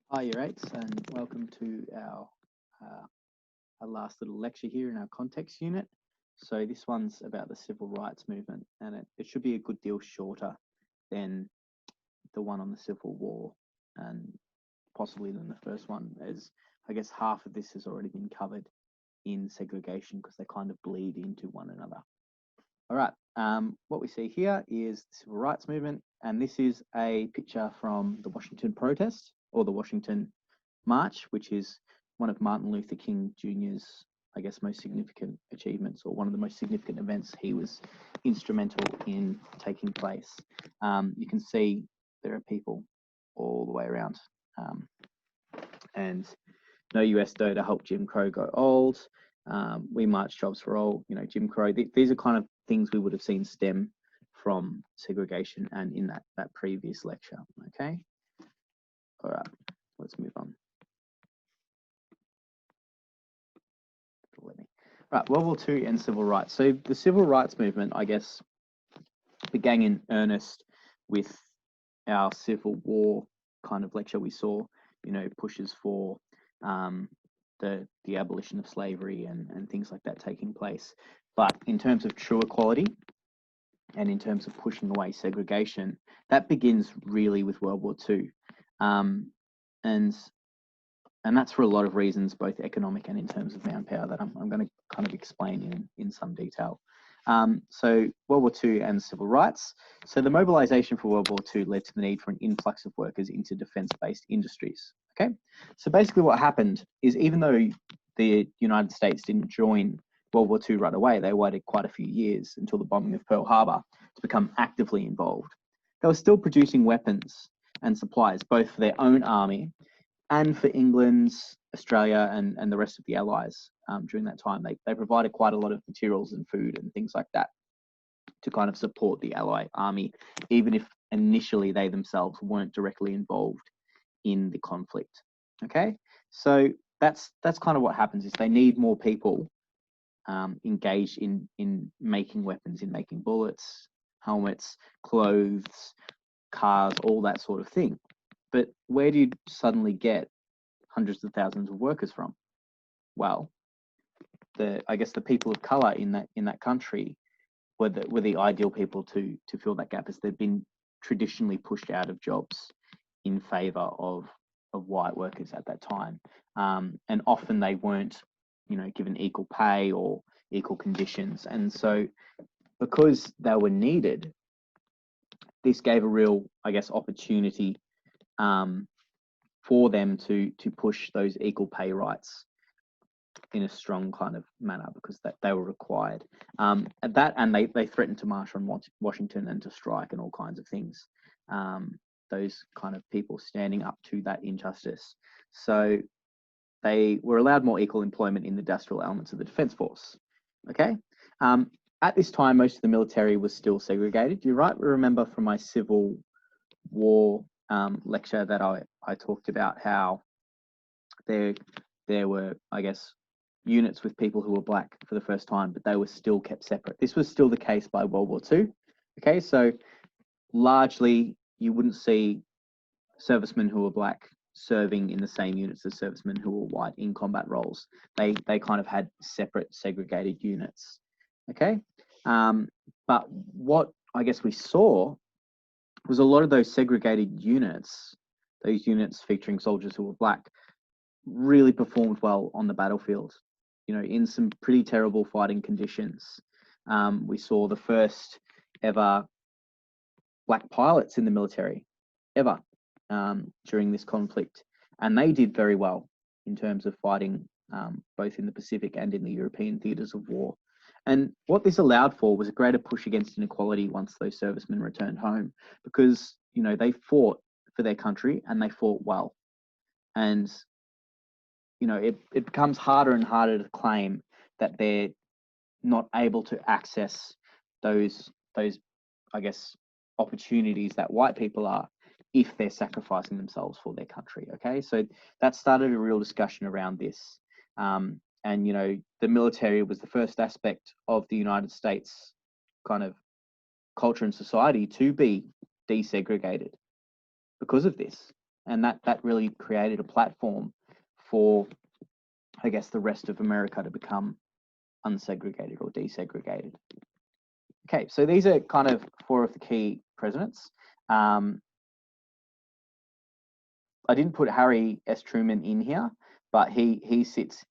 Hi, year eights, and welcome to our last little lecture here in our context unit. So this one's about the civil rights movement, and it should be a good deal shorter than the one on the Civil War, and possibly than the first one, as I guess half of this has already been covered in segregation because they kind of bleed into one another. All right, what we see here is the civil rights movement, and this is a picture from the Washington protest or the Washington March, which is one of Martin Luther King Jr.'s, I guess, most significant achievements, or one of the most significant events he was instrumental in taking place. You can see there are people all the way around, and no US dough to help Jim Crow go old. We march jobs for all, Jim Crow. These are kind of things we would have seen stem from segregation and in that previous lecture, okay? All right, let's move on. Right, World War II and civil rights. So the civil rights movement, I guess, began in earnest with our Civil War kind of lecture. We saw, pushes for the abolition of slavery and things like that taking place. But in terms of true equality and in terms of pushing away segregation, that begins really with World War II. And that's for a lot of reasons, both economic and in terms of manpower, that I'm going to kind of explain in some detail. So World War II and civil rights. So the mobilization for World War II led to the need for an influx of workers into defense-based industries. Okay, so basically what happened is, even though the United States didn't join World War II right away, they waited quite a few years until the bombing of Pearl Harbor to become actively involved. They were still producing weapons and supplies, both for their own army and for England's, Australia, and the rest of the Allies during that time. They provided quite a lot of materials and food and things like that to kind of support the Allied army, even if initially they themselves weren't directly involved in the conflict. Okay, so that's kind of what happens, is they need more people engaged in making weapons, in making bullets, helmets, clothes, cars, all that sort of thing. But where do you suddenly get hundreds of thousands of workers from? Well, I guess the people of color in that country were the ideal people to fill that gap, as they've been traditionally pushed out of jobs in favor of white workers at that time, and often they weren't, given equal pay or equal conditions, and so because they were needed, this gave a real, I guess, opportunity for them to push those equal pay rights in a strong kind of manner, because they were required. And they threatened to march on Washington and to strike and all kinds of things. Those kind of people standing up to that injustice. So they were allowed more equal employment in the industrial elements of the Defence Force. Okay. At this time, most of the military was still segregated. You're right. We remember from my Civil War lecture that I talked about how there were, I guess, units with people who were black for the first time, but they were still kept separate. This was still the case by World War II. Okay, so largely you wouldn't see servicemen who were black serving in the same units as servicemen who were white in combat roles. They kind of had separate, segregated units. Okay, but what I guess we saw was a lot of those segregated units, those units featuring soldiers who were black, really performed well on the battlefield, in some pretty terrible fighting conditions. We saw the first ever black pilots in the military ever during this conflict, and they did very well in terms of fighting both in the Pacific and in the European theatres of war. And what this allowed for was a greater push against inequality once those servicemen returned home, because they fought for their country and they fought well. And it becomes harder and harder to claim that they're not able to access those I guess opportunities that white people are, if they're sacrificing themselves for their country. Okay, so that started a real discussion around this. And the military was the first aspect of the United States kind of culture and society to be desegregated because of this. and that really created a platform for, I guess, the rest of America to become unsegregated or desegregated. Okay, so these are kind of 4 of the key presidents. I didn't put Harry S. Truman in here, but he sits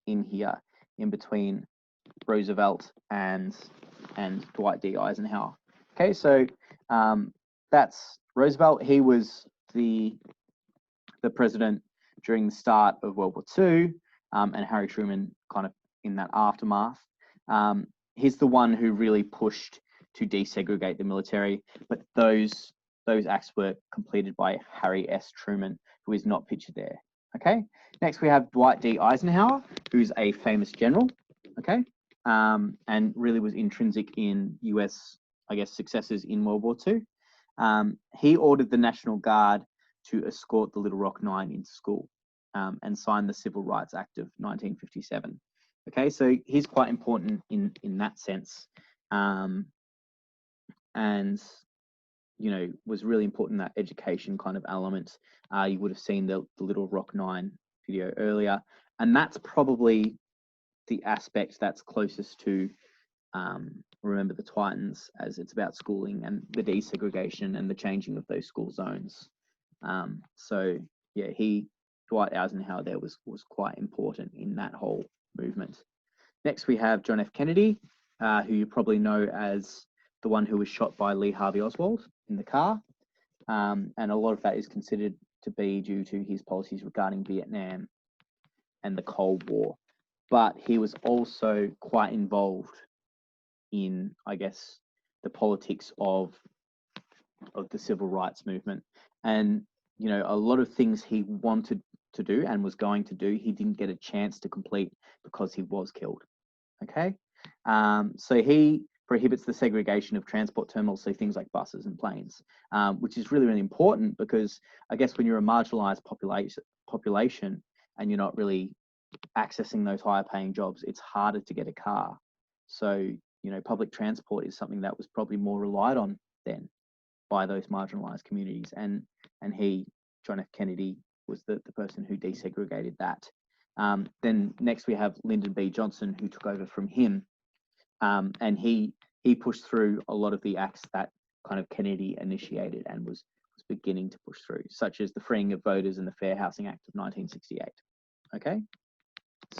in here in between Roosevelt and Dwight D. Eisenhower. Okay, so that's Roosevelt. He was the president during the start of World War II, and Harry Truman kind of in that aftermath. He's the one who really pushed to desegregate the military, but those acts were completed by Harry S. Truman, who is not pictured there. Okay. Next we have Dwight D. Eisenhower, who's a famous general. Okay. And really was intrinsic in US, I guess, successes in World War II. He ordered the National Guard to escort the Little Rock Nine into school, and signed the Civil Rights Act of 1957. Okay, so he's quite important in that sense, and was really important in that education kind of element. You would have seen the Little Rock Nine video earlier, and that's probably the aspect that's closest to Remember the Titans, as it's about schooling and the desegregation and the changing of those school zones. So yeah, Dwight Eisenhower there was quite important in that whole movement. Next we have John F. Kennedy, who you probably know as the one who was shot by Lee Harvey Oswald in the car. And a lot of that is considered to be due to his policies regarding Vietnam and the Cold War. But he was also quite involved in, I guess, the politics of the civil rights movement. And, a lot of things he wanted to do and was going to do, he didn't get a chance to complete because he was killed. Okay. So he prohibits the segregation of transport terminals, so things like buses and planes, which is really, really important because I guess when you're a marginalized population and you're not really accessing those higher paying jobs, it's harder to get a car. So, public transport is something that was probably more relied on then by those marginalized communities. And John F. Kennedy, was the person who desegregated that. Then next we have Lyndon B. Johnson, who took over from him. And he pushed through a lot of the acts that kind of Kennedy initiated and was beginning to push through, such as the freeing of voters and the Fair Housing Act of 1968. Okay.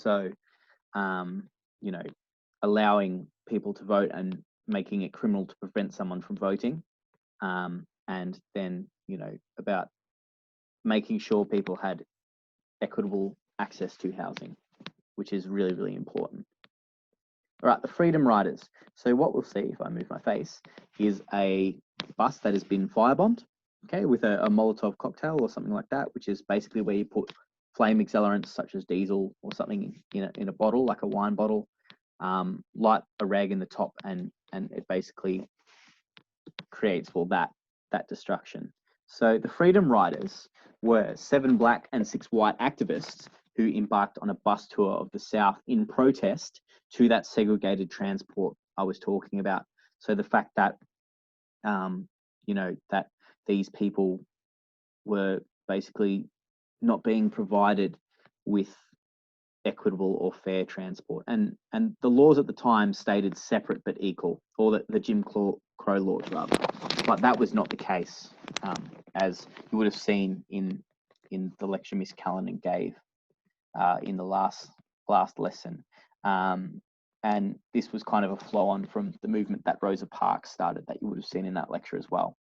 So, allowing people to vote and making it criminal to prevent someone from voting. And then, about making sure people had equitable access to housing, which is really, really important. All right, the Freedom Riders. So what we'll see, if I move my face, is a bus that has been firebombed, okay, with a Molotov cocktail or something like that, which is basically where you put flame accelerants such as diesel or something in a bottle, like a wine bottle, light a rag in the top, and it basically creates all that destruction. So the Freedom Riders were 7 black and 6 white activists who embarked on a bus tour of the South in protest to that segregated transport I was talking about. So the fact that, that these people were basically not being provided with equitable or fair transport. And the laws at the time stated separate but equal, or the Jim Crow laws rather. But that was not the case, as you would have seen in the lecture Miss Callanan gave in the last lesson. And this was kind of a flow on from the movement that Rosa Parks started that you would have seen in that lecture as well.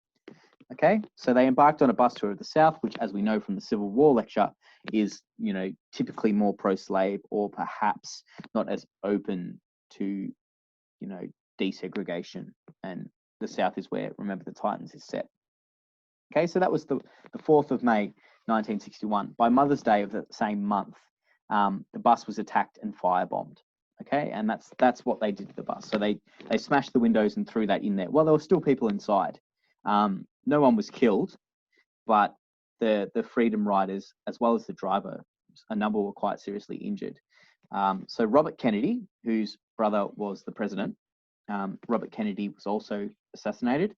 Okay, so they embarked on a bus tour of the South, which, as we know from the Civil War lecture, is, typically more pro-slave or perhaps not as open to, desegregation. And the South is where Remember the Titans is set. Okay, so that was the 4th of May, 1961. By Mother's Day of the same month, the bus was attacked and firebombed. Okay, and that's what they did to the bus. So they smashed the windows and threw that in there. Well, there were still people inside. No one was killed, but the Freedom Riders, as well as the driver, a number were quite seriously injured. So Robert Kennedy, whose brother was the president, Robert Kennedy was also assassinated,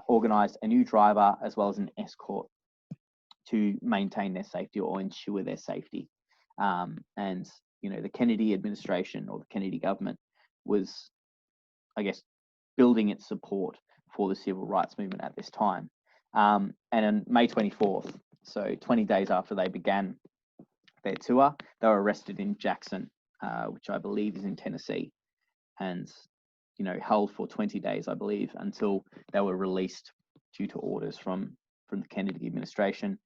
organized a new driver as well as an escort to maintain their safety or ensure their safety. And the Kennedy administration or the Kennedy government was, I guess, building its support for the civil rights movement at this time. And on May 24th, so 20 days after they began their tour, they were arrested in Jackson, which I believe is in Tennessee, and held for 20 days, I believe, until they were released due to orders from the Kennedy administration,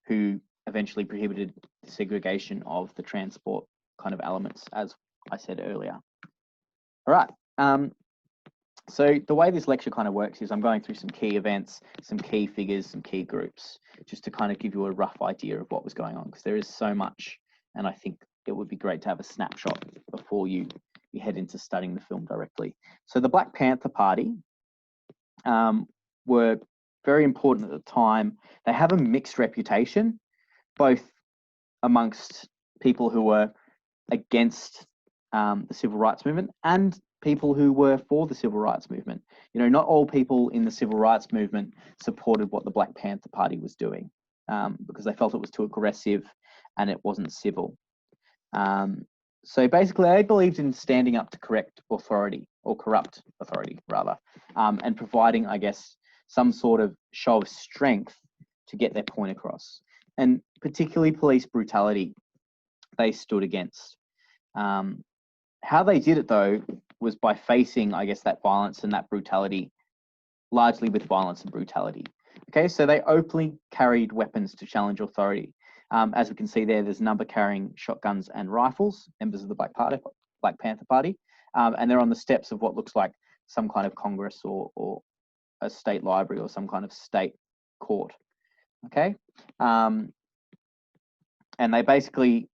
who eventually prohibited the segregation of the transport kind of elements, as I said earlier. All right. So the way this lecture kind of works is I'm going through some key events, some key figures, some key groups, just to kind of give you a rough idea of what was going on, because there is so much, and I think it would be great to have a snapshot before you head into studying the film directly. So the Black Panther Party were very important at the time. They have a mixed reputation, both amongst people who were against the civil rights movement and people who were for the civil rights movement. Not all people in the civil rights movement supported what the Black Panther Party was doing, because they felt it was too aggressive and it wasn't civil. So basically, they believed in standing up to corrupt authority, rather, and providing, I guess, some sort of show of strength to get their point across. And particularly police brutality, they stood against. How they did it, though, was by facing, I guess, that violence and that brutality, largely with violence and brutality. Okay, so they openly carried weapons to challenge authority. As we can see there's a number carrying shotguns and rifles, members of the Black Panther Party, and they're on the steps of what looks like some kind of Congress or a state library or some kind of state court. Okay, and they basically,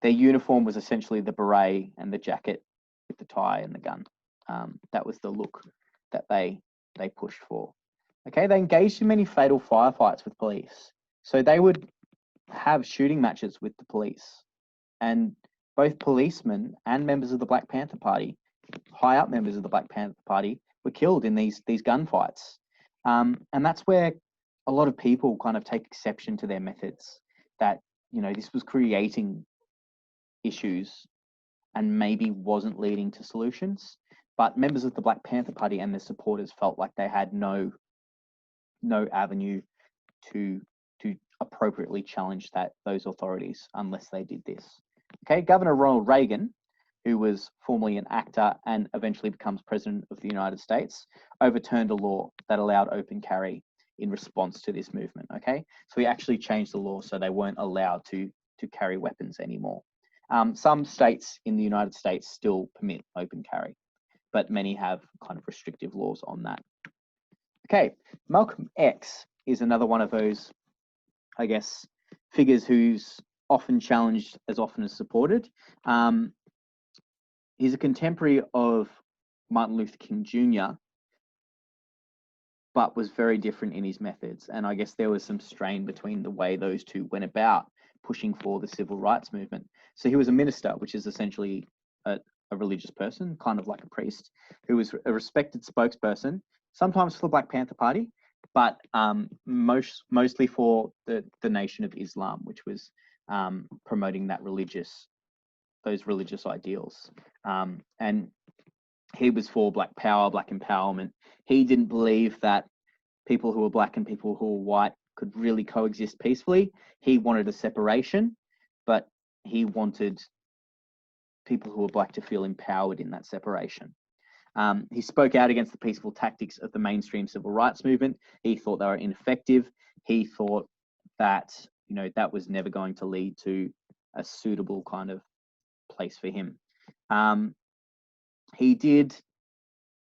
their uniform was essentially the beret and the jacket with the tie and the gun. That was the look that they pushed for. Okay, they engaged in many fatal firefights with police. So they would have shooting matches with the police, and both policemen and members of the Black Panther Party, high up members of the Black Panther Party, were killed in these gunfights. And that's where a lot of people kind of take exception to their methods, that this was creating issues and maybe wasn't leading to solutions. But members of the Black Panther Party and their supporters felt like they had no avenue to appropriately challenge those authorities unless they did this. Okay, Governor Ronald Reagan, who was formerly an actor and eventually becomes president of the United States, overturned a law that allowed open carry in response to this movement. Okay, so he actually changed the law so they weren't allowed to carry weapons anymore. Some states in the United States still permit open carry, but many have kind of restrictive laws on that. Okay, Malcolm X is another one of those, I guess, figures who's often challenged as often as supported. He's a contemporary of Martin Luther King Jr., but was very different in his methods. And I guess there was some strain between the way those two went about pushing for the civil rights movement. So he was a minister, which is essentially a religious person, kind of like a priest, who was a respected spokesperson, sometimes for the Black Panther Party, but mostly for the Nation of Islam, which was promoting those religious ideals. And he was for Black power, Black empowerment. He didn't believe that people who were Black and people who were white could really coexist peacefully. He wanted a separation, but he wanted people who were Black to feel empowered in that separation. He spoke out against the peaceful tactics of the mainstream civil rights movement. He thought they were ineffective. He thought that, that was never going to lead to a suitable kind of place for him. He did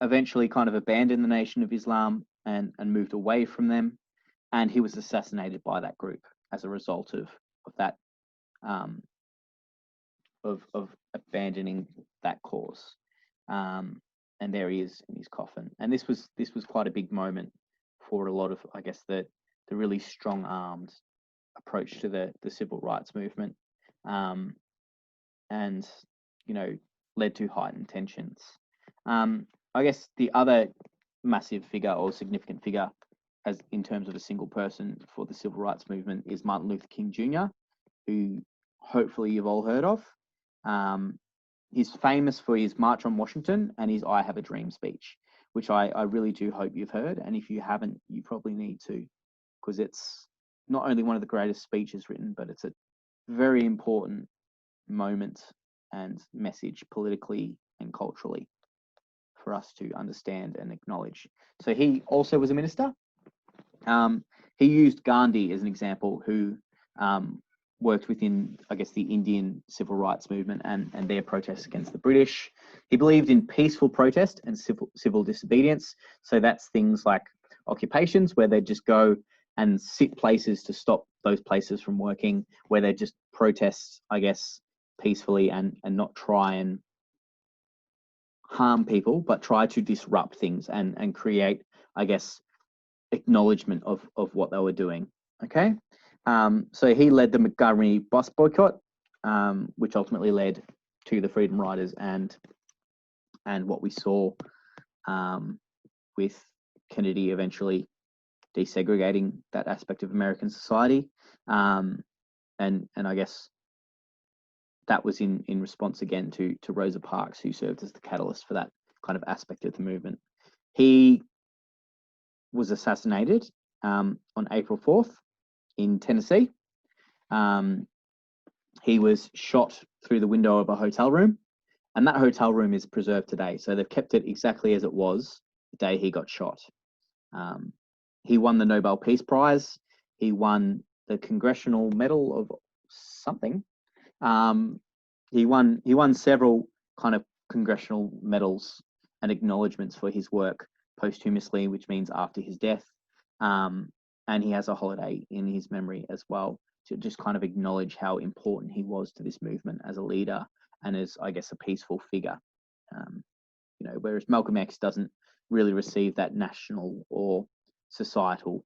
eventually kind of abandon the Nation of Islam and moved away from them. And he was assassinated by that group as a result of that, of abandoning that cause. And there he is in his coffin. And this was quite a big moment for a lot of, I guess, the really strong-armed approach to the civil rights movement, and led to heightened tensions. I guess the other massive figure or significant figure as in terms of a single person for the civil rights movement is Martin Luther King Jr., who hopefully you've all heard of. He's famous for his March on Washington and his I Have a Dream speech, which I really do hope you've heard. And if you haven't, you probably need to, because it's not only one of the greatest speeches written, but it's a very important moment and message politically and culturally for us to understand and acknowledge. So he also was a minister. He used Gandhi as an example, who worked within, I guess, the Indian civil rights movement and their protests against the British. He believed in peaceful protest and civil disobedience. So that's things like occupations, where they just go and sit places to stop those places from working, where they just protest, I guess, peacefully and not try and harm people, but try to disrupt things and create, I guess, acknowledgement of what they were doing. Okay. So he led the Montgomery bus boycott, which ultimately led to the Freedom Riders and what we saw with Kennedy eventually desegregating that aspect of American society. And I guess that was in response again to Rosa Parks, who served as the catalyst for that kind of aspect of the movement. He was assassinated on April 4th in Tennessee. He was shot through the window of a hotel room, and that hotel room is preserved today. So they've kept it exactly as it was the day he got shot. He won the Nobel Peace Prize. He won the Congressional Medal of something. He won several kind of congressional medals and acknowledgements for his work posthumously, which means after his death. And he has a holiday in his memory as well to just kind of acknowledge how important he was to this movement as a leader and as, I guess, a peaceful figure. Whereas Malcolm X doesn't really receive that national or societal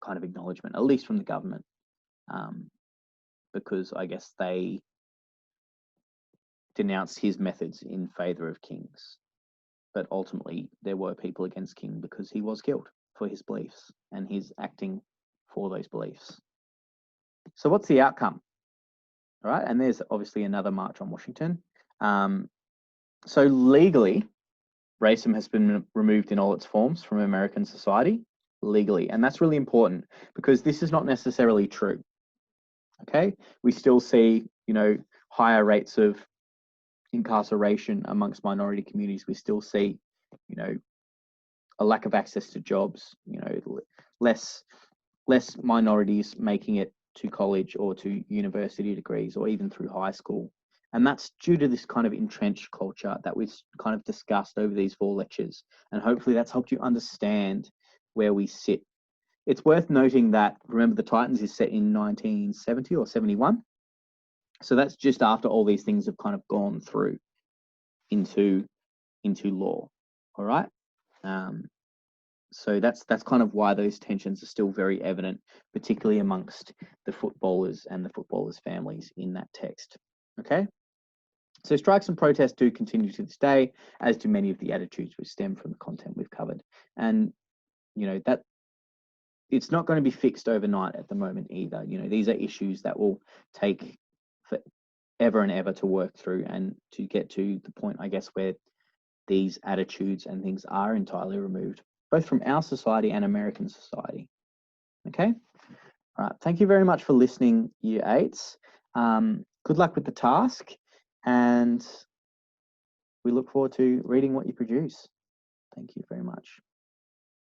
kind of acknowledgement, at least from the government, because I guess they denounced his methods in favour of King's. But ultimately, there were people against King because he was killed for his beliefs and his acting for those beliefs. So what's the outcome? All right, and there's obviously another March on Washington. So legally, racism has been removed in all its forms from American society, legally. And that's really important because this is not necessarily true. Okay, we still see, higher rates of incarceration amongst minority communities. We still see, a lack of access to jobs, less minorities making it to college or to university degrees or even through high school. And that's due to this kind of entrenched culture that we've kind of discussed over these 4 lectures. And hopefully that's helped you understand where we sit. It's worth noting that Remember the Titans is set in 1970 or 71. So that's just after all these things have kind of gone through into law. All right. So that's kind of why those tensions are still very evident, particularly amongst the footballers and the footballers' families in that text. Okay. So strikes and protests do continue to this day, as do many of the attitudes which stem from the content we've covered. And, that it's not going to be fixed overnight at the moment either. These are issues that will take forever and ever to work through and to get to the point, I guess, where these attitudes and things are entirely removed, both from our society and American society. Okay. All right. Thank you very much for listening, Year 8s. Good luck with the task, and we look forward to reading what you produce. Thank you very much.